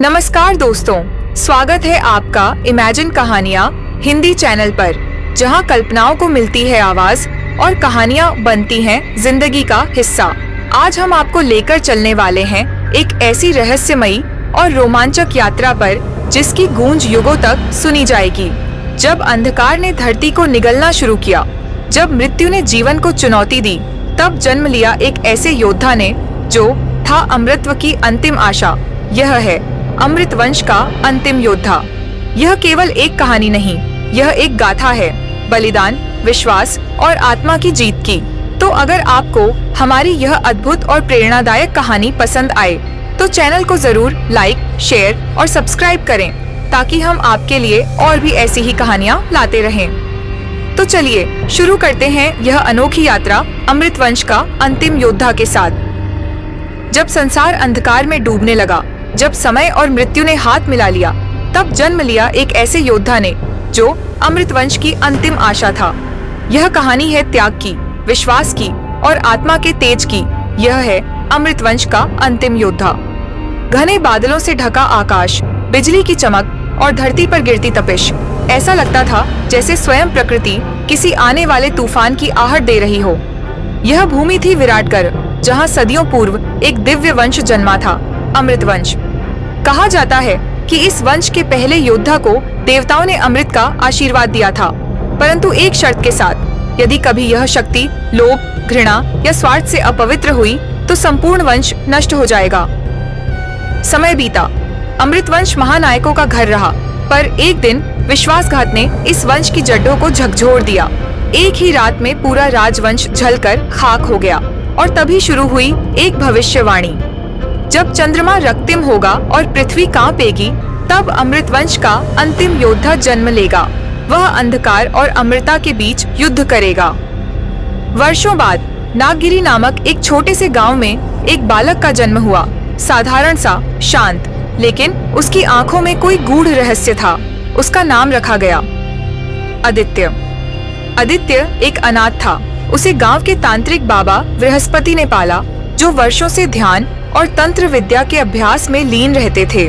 नमस्कार दोस्तों, स्वागत है आपका इमेजिन कहानियाँ हिंदी चैनल पर, जहां कल्पनाओं को मिलती है आवाज और कहानियाँ बनती हैं जिंदगी का हिस्सा। आज हम आपको लेकर चलने वाले हैं एक ऐसी रहस्यमयी और रोमांचक यात्रा पर जिसकी गूंज युगों तक सुनी जाएगी। जब अंधकार ने धरती को निगलना शुरू किया, जब मृत्यु ने जीवन को चुनौती दी, तब जन्म लिया एक ऐसे योद्धा ने जो था अमृतत्व की अंतिम आशा। यह है अमृतवंश का अंतिम योद्धा। यह केवल एक कहानी नहीं, यह एक गाथा है बलिदान, विश्वास और आत्मा की जीत की। तो अगर आपको हमारी यह अद्भुत और प्रेरणादायक कहानी पसंद आए तो चैनल को जरूर लाइक, शेयर और सब्सक्राइब करें, ताकि हम आपके लिए और भी ऐसी ही कहानियाँ लाते रहें। तो चलिए शुरू करते हैं यह अनोखी यात्रा अमृतवंश का अंतिम योद्धा के साथ। जब संसार अंधकार में डूबने लगा, जब समय और मृत्यु ने हाथ मिला लिया, तब जन्म लिया एक ऐसे योद्धा ने जो अमृतवंश की अंतिम आशा था। यह कहानी है त्याग की, विश्वास की और आत्मा के तेज की। यह है अमृतवंश का अंतिम योद्धा। घने बादलों से ढका आकाश, बिजली की चमक और धरती पर गिरती तपिश, ऐसा लगता था जैसे स्वयं प्रकृति किसी आने वाले तूफान की आहट दे रही हो। यह भूमि थी विराटगढ़, जहाँ सदियों पूर्व एक दिव्य वंश जन्मा था, अमृतवंश। कहा जाता है कि इस वंश के पहले योद्धा को देवताओं ने अमृत का आशीर्वाद दिया था, परंतु एक शर्त के साथ। यदि कभी यह शक्ति लोभ, घृणा या स्वार्थ से अपवित्र हुई तो संपूर्ण वंश नष्ट हो जाएगा। समय बीता, अमृतवंश महानायकों का घर रहा, पर एक दिन विश्वासघात ने इस वंश की जड्डों को झकझोर दिया। एक ही रात में पूरा राजवंश जलकर खाक हो गया और तभी शुरू हुई एक भविष्यवाणी। जब चंद्रमा रक्तिम होगा और पृथ्वी कांपेगी, तब अमृतवंश का अंतिम योद्धा जन्म लेगा। वह अंधकार और अमृता के बीच युद्ध करेगा। वर्षों बाद नागगिरी नामक एक छोटे से गांव में एक बालक का जन्म हुआ। साधारण सा, शांत, लेकिन उसकी आंखों में कोई गूढ़ रहस्य था। उसका नाम रखा गया आदित्य। आदित्य एक अनाथ था। उसे गांव के तांत्रिक बाबा बृहस्पति ने पाला, जो वर्षों से ध्यान और तंत्र विद्या के अभ्यास में लीन रहते थे।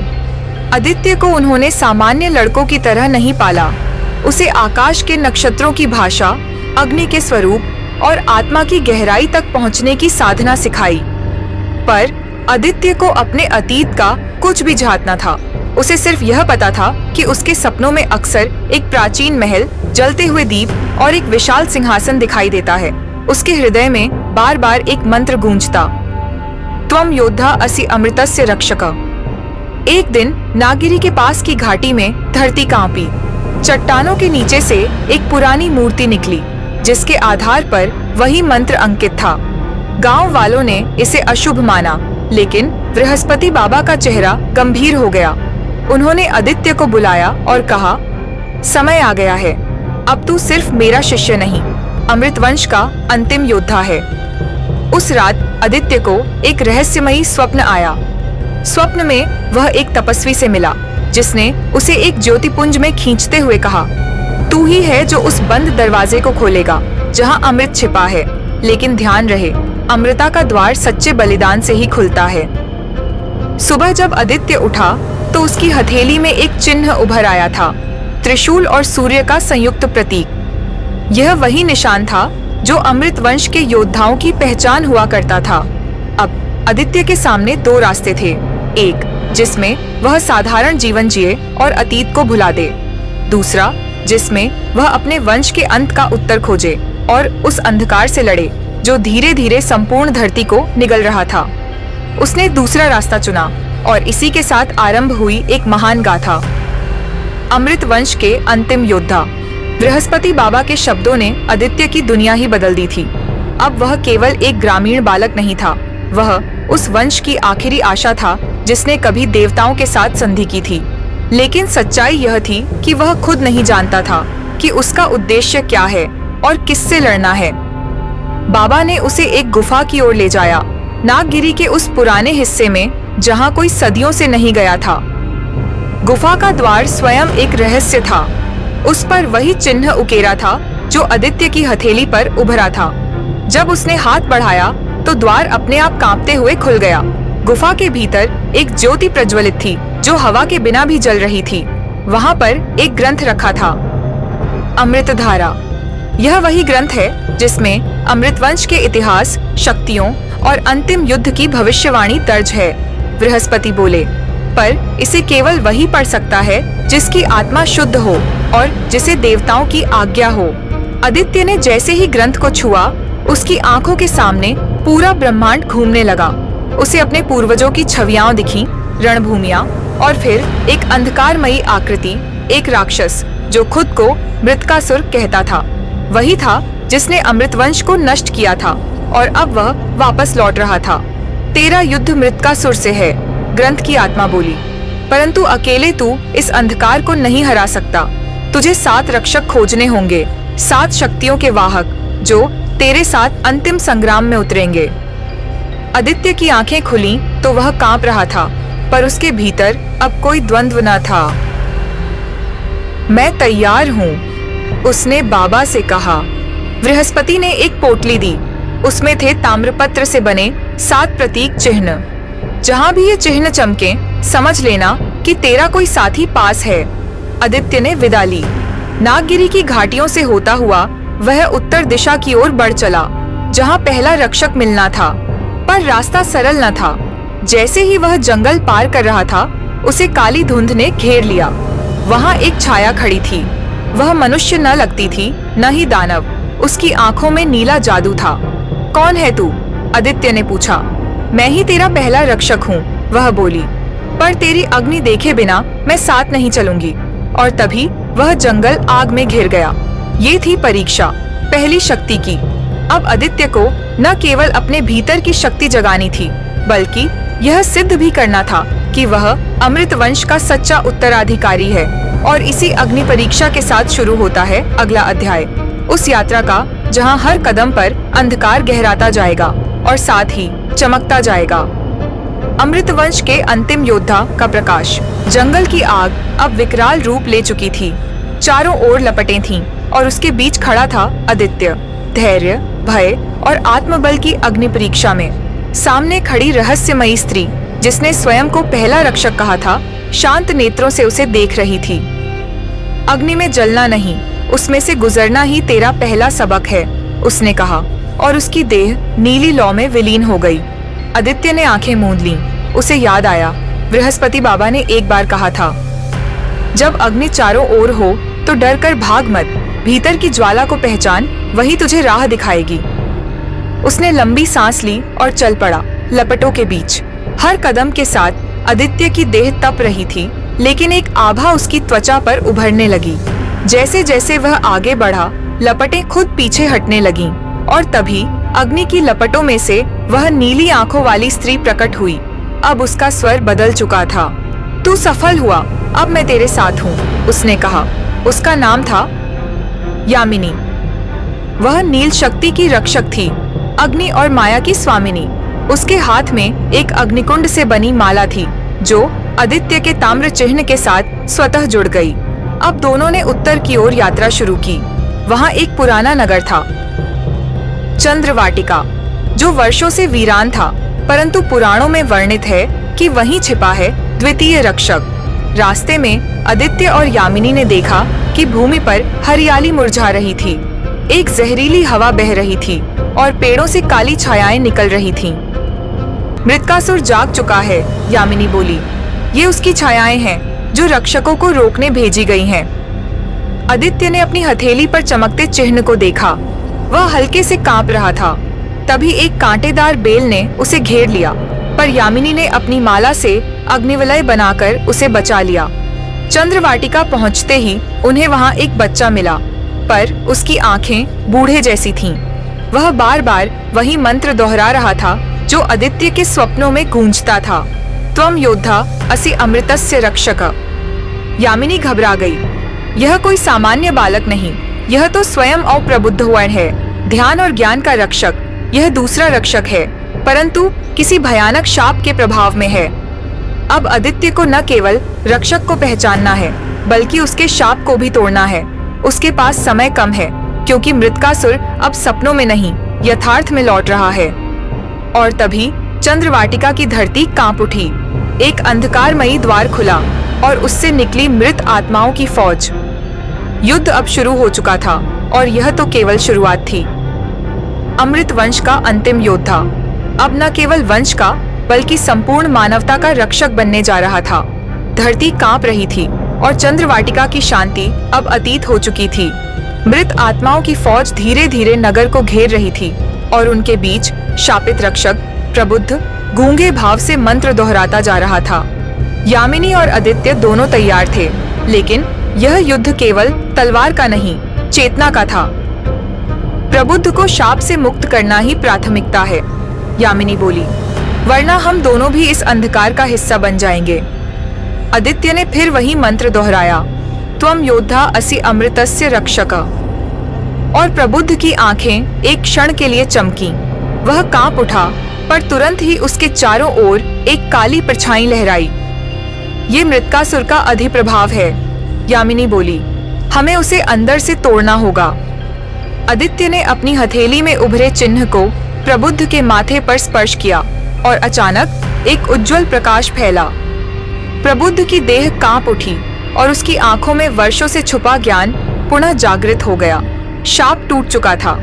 आदित्य को उन्होंने सामान्य लड़कों की तरह नहीं पाला। उसे आकाश के नक्षत्रों की भाषा, अग्नि के स्वरूप और आत्मा की गहराई तक पहुंचने की साधना सिखाई। पर आदित्य को अपने अतीत का कुछ भी झात न था। उसे सिर्फ यह पता था कि उसके सपनों में अक्सर एक प्राचीन महल, जलते हुए दीप और एक विशाल सिंहासन दिखाई देता है। उसके हृदय में बार बार एक मंत्र गूंजता, त्वम योद्धा असि अमृतस्य रक्षक। एक दिन नागगिरी के पास की घाटी में धरती कांपी। चट्टानों के नीचे से एक पुरानी मूर्ति निकली, जिसके आधार पर वही मंत्र अंकित था। गांव वालों ने इसे अशुभ माना, लेकिन बृहस्पति बाबा का चेहरा गंभीर हो गया। उन्होंने आदित्य को बुलाया और कहा, समय आ गया है। अब तू सिर्फ मेरा शिष्य नहीं, अमृतवंश का अंतिम योद्धा है। उस रात आदित्य को एक रहस्यमयी स्वप्न आया। स्वप्न में वह एक तपस्वी से मिला, जिसने उसे एक ज्योतिपुंज में खींचते हुए कहा, तू ही है जो उस बंद दरवाजे को खोलेगा जहां अमृत छिपा है। लेकिन ध्यान रहे, अमृता का द्वार सच्चे बलिदान से ही खुलता है। सुबह जब आदित्य उठा तो उसकी हथेली में एक चिन्ह उभर आया था, त्रिशूल और सूर्य का संयुक्त प्रतीक। यह वही निशान था जो अमृतवंश के योद्धाओं की पहचान हुआ करता था। अब आदित्य के सामने दो रास्ते थे, एक जिसमें वह साधारण जीवन जिए और अतीत को भुला दे, दूसरा जिसमें वह अपने वंश के अंत का उत्तर खोजे और उस अंधकार से लड़े जो धीरे धीरे संपूर्ण धरती को निगल रहा था। उसने दूसरा रास्ता चुना और इसी के साथ आरंभ हुई एक महान गाथा, अमृतवंश के अंतिम योद्धा। बृहस्पति बाबा के शब्दों ने आदित्य की दुनिया ही बदल दी थी। अब वह केवल एक ग्रामीण बालक नहीं था, वह उस वंश की आखिरी आशा था जिसने कभी देवताओं के साथ संधि की थी। लेकिन सच्चाई यह थी कि वह खुद नहीं जानता था कि उसका उद्देश्य क्या है और किससे लड़ना है। बाबा ने उसे एक गुफा की ओर ले जाया, नागगिरी के उस पुराने हिस्से में जहाँ कोई सदियों से नहीं गया था। गुफा का द्वार स्वयं एक रहस्य था। उस पर वही चिन्ह उकेरा था जो आदित्य की हथेली पर उभरा था। जब उसने हाथ बढ़ाया तो द्वार अपने आप कांपते हुए खुल गया। गुफा के भीतर एक ज्योति प्रज्वलित थी, जो हवा के बिना भी जल रही थी। वहाँ पर एक ग्रंथ रखा था, अमृतधारा। यह वही ग्रंथ है जिसमें अमृतवंश के इतिहास, शक्तियों और अंतिम युद्ध की भविष्यवाणी दर्ज है। बृहस्पति बोले, पर इसे केवल वही पढ़ सकता है जिसकी आत्मा शुद्ध हो और जिसे देवताओं की आज्ञा हो। आदित्य ने जैसे ही ग्रंथ को छुआ, उसकी आंखों के सामने पूरा ब्रह्मांड घूमने लगा। उसे अपने पूर्वजों की छवियां दिखीं, रणभूमियां, और फिर एक अंधकारमयी आकृति, एक राक्षस जो खुद को मृतकासुर कहता था। वही था जिसने अमृतवंश को नष्ट किया था और अब वह वापस लौट रहा था। तेरा युद्ध मृतकासुर से है, ग्रंथ की आत्मा बोली, परंतु अकेले तू इस अंधकार को नहीं हरा सकता। तुझे 7 रक्षक खोजने होंगे, 7 शक्तियों के वाहक, जो तेरे साथ अंतिम संग्राम में उतरेंगे। आदित्य की आंखें खुलीं तो वह कांप रहा था, पर उसके भीतर अब कोई द्वंद्व न था। मैं तैयार हूँ, उसने बाबा से कहा। बृहस्पति ने एक पोटली दी। उसमें थे ताम्रपत्र से बने 7 प्रतीक चिन्ह। जहां भी ये चिन्ह चमके, समझ लेना कि तेरा कोई साथी पास है। आदित्य ने विदा ली। नागगिरी की घाटियों से होता हुआ वह उत्तर दिशा की ओर बढ़ चला, जहां पहला रक्षक मिलना था। पर रास्ता सरल न था। जैसे ही वह जंगल पार कर रहा था, उसे काली धुंध ने घेर लिया। वहां एक छाया खड़ी थी। वह मनुष्य न लगती थी, न ही दानव। उसकी आंखों में नीला जादू था। कौन है तू? आदित्य ने पूछा। मैं ही तेरा पहला रक्षक हूँ, वह बोली, पर तेरी अग्नि देखे बिना मैं साथ नहीं चलूंगी। और तभी वह जंगल आग में घिर गया। ये थी परीक्षा, पहली शक्ति की। अब आदित्य को न केवल अपने भीतर की शक्ति जगानी थी, बल्कि यह सिद्ध भी करना था कि वह अमृत वंश का सच्चा उत्तराधिकारी है। और इसी अग्नि परीक्षा के साथ शुरू होता है अगला अध्याय, उस यात्रा का जहां हर कदम पर अंधकार गहराता जाएगा और साथ ही चमकता जाएगा। अमृतवंश के अंतिम योद्धा का प्रकाश। जंगल की आग अब विकराल रूप ले चुकी थी। चारों ओर लपटें थीं और उसके बीच खड़ा था आदित्य, धैर्य, भय और आत्मबल की अग्नि परीक्षा में। सामने खड़ी रहस्यमयी स्त्री, जिसने स्वयं को पहला रक्षक कहा था, शांत नेत्रों से उसे देख रही थी। अग्नि में जलना नहीं, उसमें से गुजरना ही तेरा पहला सबक है, उसने कहा, और उसकी देह नीली लौ में विलीन हो गई। आदित्य ने आंखें मूंद लीं। उसे याद आया, बृहस्पति बाबा ने एक बार कहा था, जब अग्नि चारों ओर हो तो डर कर भाग मत, भीतर की ज्वाला को पहचान, वही तुझे राह दिखाएगी। उसने लंबी सांस ली और चल पड़ा, लपटों के बीच। हर कदम के साथ आदित्य की देह तप रही थी, लेकिन एक आभा उसकी त्वचा पर उभरने लगी। जैसे जैसे वह आगे बढ़ा, लपटें खुद पीछे हटने लगीं, और तभी अग्नि की लपटों में से वह नीली आंखों वाली स्त्री प्रकट हुई। अब उसका स्वर बदल चुका था। तू सफल हुआ, अब मैं तेरे साथ हूँ, उसने कहा। उसका नाम था यामिनी। वह नील शक्ति की रक्षक थी, अग्नि और माया की स्वामिनी। उसके हाथ में एक अग्निकुंड से बनी माला थी, जो आदित्य के ताम्र चिन्ह के साथ स्वतः जुड़ गई। अब दोनों ने उत्तर की ओर यात्रा शुरू की। वहां एक पुराना नगर था, चंद्रवाटिका, जो वर्षों से वीरान था, परंतु पुराणों में वर्णित है कि वहीं छिपा है द्वितीय रक्षक। रास्ते में आदित्य और यामिनी ने देखा कि भूमि पर हरियाली मुरझा रही थी। एक जहरीली हवा बह रही थी और पेड़ों से काली छायाएं निकल रही थीं। मृतकासुर जाग चुका है, यामिनी बोली। ये उसकी छायाएं हैं जो रक्षकों को रोकने भेजी गई हैं। आदित्य ने अपनी हथेली पर चमकते चिन्ह को देखा। वह हल्के से कांप रहा था। तभी एक कांटेदार बेल ने उसे घेर लिया, पर यामिनी ने अपनी माला से अग्निवलय बनाकर उसे बचा लिया। चंद्रवाटिका पहुंचते ही उन्हें वहां एक बच्चा मिला, पर उसकी आंखें बूढ़े जैसी थीं। वह बार बार वही मंत्र दोहरा रहा था जो आदित्य के स्वप्नों में गूंजता था, त्वम योद्धा असि अमृतस्य रक्षक। यामिनी घबरा गई। यह कोई सामान्य बालक नहीं, यह तो स्वयं अप्रबुद्ध वर्ण है, ध्यान और ज्ञान का रक्षक। यह दूसरा रक्षक है, परंतु किसी भयानक शाप के प्रभाव में है। अब आदित्य को न केवल रक्षक को पहचानना है, बल्कि उसके शाप को भी तोड़ना है। उसके पास समय कम है, क्योंकि मृतकासुर अब सपनों में नहीं, यथार्थ में लौट रहा है। और तभी चंद्रवाटिका की धरती कांप उठी। एक अंधकारमयी द्वार खुला और उससे निकली मृत आत्माओं की फौज। युद्ध अब शुरू हो चुका था और यह तो केवल शुरुआत थी। अमृत वंश का अंतिम योद्धा अब न केवल वंश का बल्कि संपूर्ण मानवता का रक्षक बनने जा रहा था। धरती कांप रही थी और चंद्रवाटिका की शांति अब अतीत हो चुकी थी। मृत आत्माओं की फौज धीरे धीरे नगर को घेर रही थी और उनके बीच शापित रक्षक प्रबुद्ध गूंगे भाव से मंत्र दोहराता जा रहा था। यामिनी और आदित्य दोनों तैयार थे, लेकिन यह युद्ध केवल तलवार का नहीं, चेतना का था। प्रबुद्ध को शाप से मुक्त करना ही प्राथमिकता है, यामिनी बोली, वरना हम दोनों भी इस अंधकार का हिस्सा बन जाएंगे। आदित्य ने फिर वही मंत्र दोहराया, त्वम योद्धा असि अमृतस्य रक्षक। और प्रबुद्ध की आंखें एक क्षण के लिए चमकी। वह कांप उठा, पर तुरंत ही उसके चारों ओर एक काली परछाई लहराई। ये मृत्कासुर का अधिप्रभाव है, यामिनी बोली, हमें उसे अंदर से तोड़ना होगा। आदित्य ने अपनी हथेली में उभरे चिन्ह को प्रबुद्ध के माथे पर स्पर्श किया और अचानक एक उज्जवल प्रकाश फैला। प्रबुद्ध की देह कांप उठी और उसकी आंखों में वर्षों से छुपा ज्ञान पुनः जागृत हो गया। शाप टूट चुका था।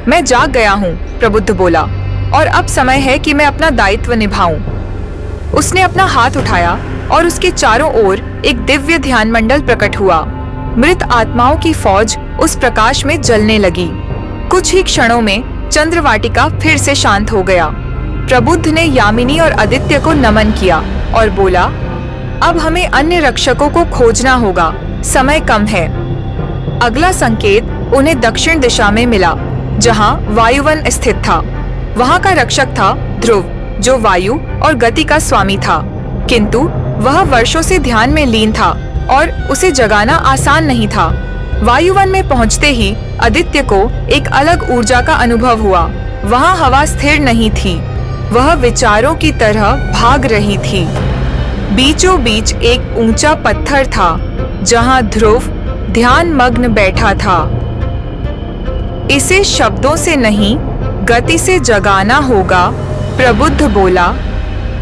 मैं जाग गया हूँ, प्रबुद्ध बोला, और अब समय है कि मैं अपना दायित्व निभाऊं। उसने अपना हाथ उठाया और उसके चारों ओर एक दिव्य ध्यान मंडल प्रकट हुआ। मृत आत्माओं की फौज उस प्रकाश में जलने लगी। कुछ ही क्षणों में चंद्रवाटिका फिर से शांत हो गया। प्रबुद्ध ने यामिनी और आदित्य को नमन किया और बोला, अब हमें अन्य रक्षकों को खोजना होगा, समय कम है। अगला संकेत उन्हें दक्षिण दिशा में मिला, जहां वायुवन स्थित था। वहां का रक्षक था ध्रुव, जो वायु और गति का स्वामी था, किंतु वह वर्षों से ध्यान में लीन था और उसे जगाना आसान नहीं था। वायुवन में पहुंचते ही आदित्य को एक अलग ऊर्जा का अनुभव हुआ। वहां हवा स्थिर नहीं थी, वह विचारों की तरह भाग रही थी। बीचों बीच एक ऊंचा पत्थर था, जहां ध्रुव ध्यान मग्न बैठा था। इसे शब्दों से नहीं, गति से जगाना होगा, प्रबुद्ध बोला।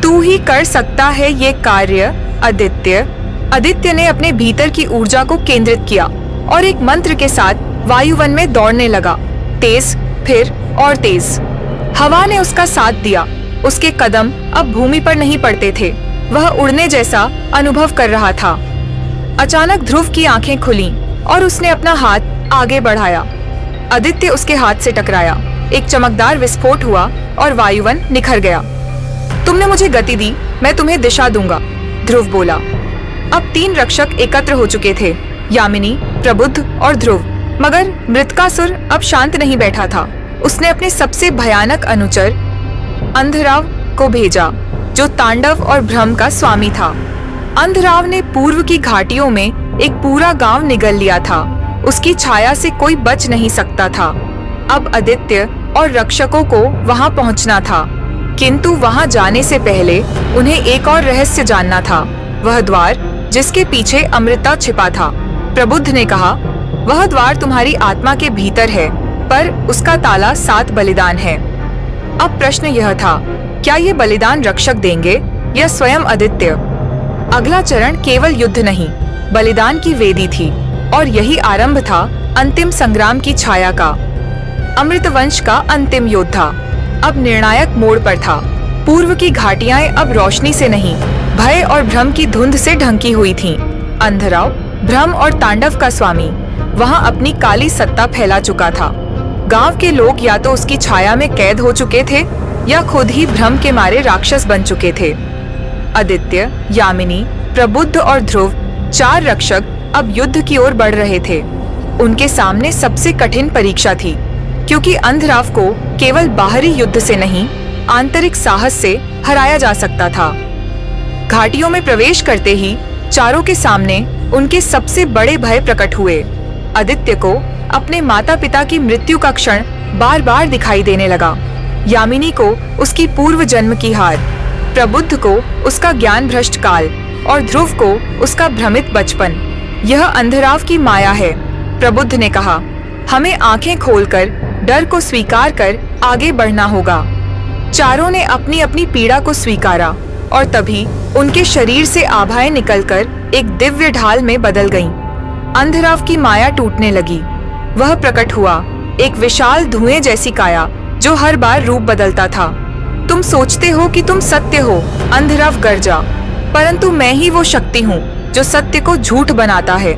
तू ही कर सकता है ये कार्य, आदित्य। आदित्य ने अपने भीतर की ऊर्जा को केंद्रित किया और एक मंत्र के साथ वायुवन में दौड़ने लगा, तेज फिर और तेज। हवा ने उसका साथ दिया। उसके कदम अब भूमि पर नहीं पड़ते थे, वह उड़ने जैसा अनुभव कर रहा था। अचानक ध्रुव की आंखें खुलीं और उसने अपना हाथ आगे बढ़ाया। आदित्य उसके हाथ से टकराया, एक चमकदार विस्फोट हुआ और वायुवन निखर गया। तुमने मुझे गति दी, मैं तुम्हें दिशा दूंगा, ध्रुव बोला। अब 3 रक्षक एकत्र हो चुके थे, यामिनी, प्रबुद्ध और ध्रुव। मगर मृत्कासुर अब शांत नहीं बैठा था। उसने अपने सबसे भयानक अनुचर अंधराव को भेजा, जो तांडव और भ्रम का स्वामी था। अंधराव ने पूर्व की घाटियों में एक पूरा गांव निगल लिया था। उसकी छाया से कोई बच नहीं सकता था। अब आदित्य और रक्षकों को वहां पहुंचना था, किंतु वहां जाने से पहले उन्हें एक और रहस्य जानना था, वह द्वार जिसके पीछे अमृता छिपा था। प्रबुद्ध ने कहा, वह द्वार तुम्हारी आत्मा के भीतर है, पर उसका ताला 7 बलिदान है। अब प्रश्न यह था, क्या ये बलिदान रक्षक देंगे या स्वयं आदित्य? अगला चरण केवल युद्ध नहीं, बलिदान की वेदी थी, और यही आरंभ था अंतिम संग्राम की छाया का। अमृत वंश का अंतिम योद्धा अब निर्णायक मोड़ पर था। पूर्व की घाटियां अब रोशनी से नहीं, भय और भ्रम की धुंध से ढंकी हुई थीं। अंधराव, भ्रम और तांडव का स्वामी वहां अपनी काली सत्ता फैला चुका था। गांव के लोग या तो उसकी छाया में कैद हो चुके थे या खुद ही भ्रम के मारे राक्षस बन चुके थे। आदित्य, यामिनी, प्रबुद्ध और ध्रुव, 4 रक्षक अब युद्ध की ओर बढ़ रहे थे। उनके सामने सबसे कठिन परीक्षा थी, क्योंकि अंधराव को केवल बाहरी युद्ध से नहीं, आंतरिक साहस से हराया जा सकता था। घाटियों में प्रवेश करते ही चारों के सामने उनके सबसे बड़े भय प्रकट हुए। आदित्य को अपने माता पिता की मृत्यु का क्षण बार बार दिखाई देने लगा, यामिनी को उसकी पूर्व जन्म की हार, प्रबुद्ध को उसका ज्ञान भ्रष्ट काल और ध्रुव को उसका भ्रमित बचपन। यह अंधराव की माया है, प्रबुद्ध ने कहा। हमें आंखें खोलकर डर को स्वीकार कर आगे बढ़ना होगा। चारों ने अपनी अपनी पीड़ा को स्वीकारा। और तभी उनके शरीर से आभाएं निकलकर एक दिव्य ढाल में बदल गईं। अंधराव की माया टूटने लगी। वह प्रकट हुआ, एक विशाल धुएं जैसी काया जो हर बार रूप बदलता था। तुम सोचते हो कि तुम सत्य हो, अंधराव गर्जा, परंतु मैं ही वो शक्ति हूँ जो सत्य को झूठ बनाता है।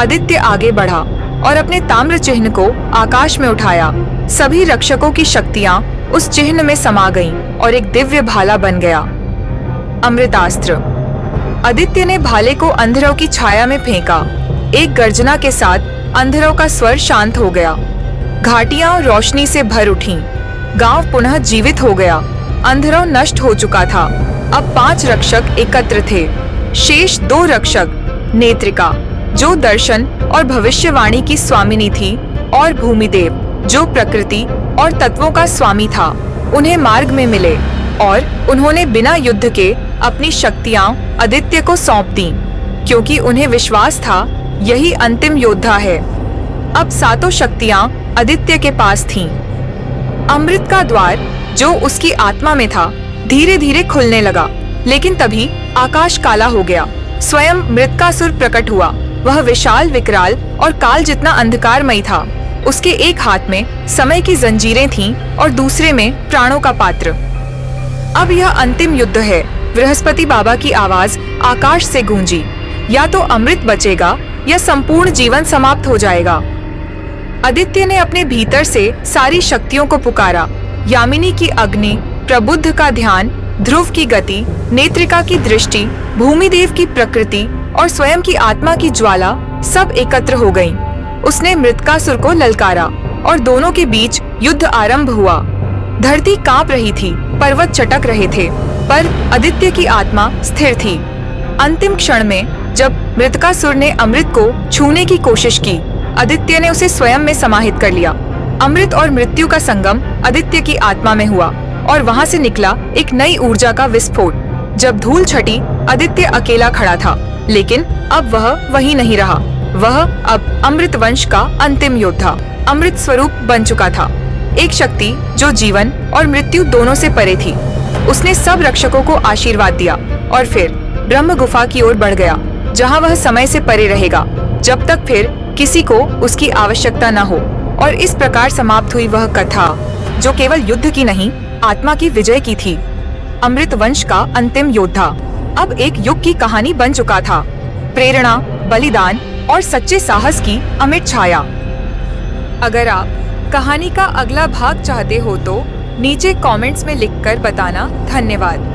आदित्य आगे बढ़ा और अपने ताम्र चिन्ह को आकाश में उठाया। सभी रक्षकों की शक्तियां उस चिन्ह में समा गईं और एक दिव्य भाला बन गया। अमृतास्त्र। आदित्य ने भाले को अंधरव की छाया में फेंका। एक गर्जना के साथ अंधरव का स्वर शांत हो गया। घाटियां रोशनी से भर उठीं। गांव पुनः जीवित हो गया। अंधरव नष्ट हो चुका था। अब 5 रक्षक एकत्र थे। शेष 2 रक्षक, नेत्रिका जो दर्शन और भविष्यवाणी की स्वामिनी थी, और भूमिदेव जो प्रकृति और तत्वों का स्वामी था, उन्हें मार्ग में मिले और उन्होंने बिना युद्ध के अपनी शक्तियां आदित्य को सौंप दी, क्योंकि उन्हें विश्वास था यही अंतिम योद्धा है। अब 7 शक्तियां आदित्य के पास थीं। अमृत का द्वार जो उसकी आत्मा में था धीरे धीरे खुलने लगा, लेकिन तभी आकाश काला हो गया। स्वयं मृत्कासुर प्रकट हुआ। वह विशाल, विकराल और काल जितना अंधकारमयी था। उसके एक हाथ में समय की जंजीरें थीं और दूसरे में प्राणों का पात्र। अब यह अंतिम युद्ध है। बृहस्पति बाबा की आवाज आकाश से गूंजी, या तो अमृत बचेगा या संपूर्ण जीवन समाप्त हो जाएगा। आदित्य ने अपने भीतर से सारी शक्तियों को पुकारा। यामिनी की अग्नि, प्रबुद्ध का ध्यान, ध्रुव की गति, नेत्रिका की दृष्टि, भूमिदेव की प्रकृति और स्वयं की आत्मा की ज्वाला सब एकत्र हो गईं। उसने मृत्कासुर को ललकारा और दोनों के बीच युद्ध आरंभ हुआ। धरती कांप रही थी, पर्वत चटक रहे थे, पर आदित्य की आत्मा स्थिर थी। अंतिम क्षण में जब मृत्कासुर ने अमृत को छूने की कोशिश की, आदित्य ने उसे स्वयं में समाहित कर लिया। अमृत और मृत्यु का संगम आदित्य की आत्मा में हुआ और वहां से निकला एक नई ऊर्जा का विस्फोट। जब धूल छटी, आदित्य अकेला खड़ा था, लेकिन अब वह वही नहीं रहा। वह अब अमृत वंश का अंतिम योद्धा, अमृत स्वरूप बन चुका था। एक शक्ति जो जीवन और मृत्यु दोनों से परे थी। उसने सब रक्षकों को आशीर्वाद दिया और फिर ब्रह्म गुफा की ओर बढ़ गया, जहां वह समय से परे रहेगा, जब तक फिर किसी को उसकी आवश्यकता न हो। और इस प्रकार समाप्त हुई वह कथा, जो केवल युद्ध की नहीं, आत्मा की विजय की थी। अमृत वंश का अंतिम योद्धा अब एक युग की कहानी बन चुका था। प्रेरणा, बलिदान और सच्चे साहस की अमिट छाया। अगर आप कहानी का अगला भाग चाहते हो तो नीचे कमेंट्स में लिखकर बताना। धन्यवाद।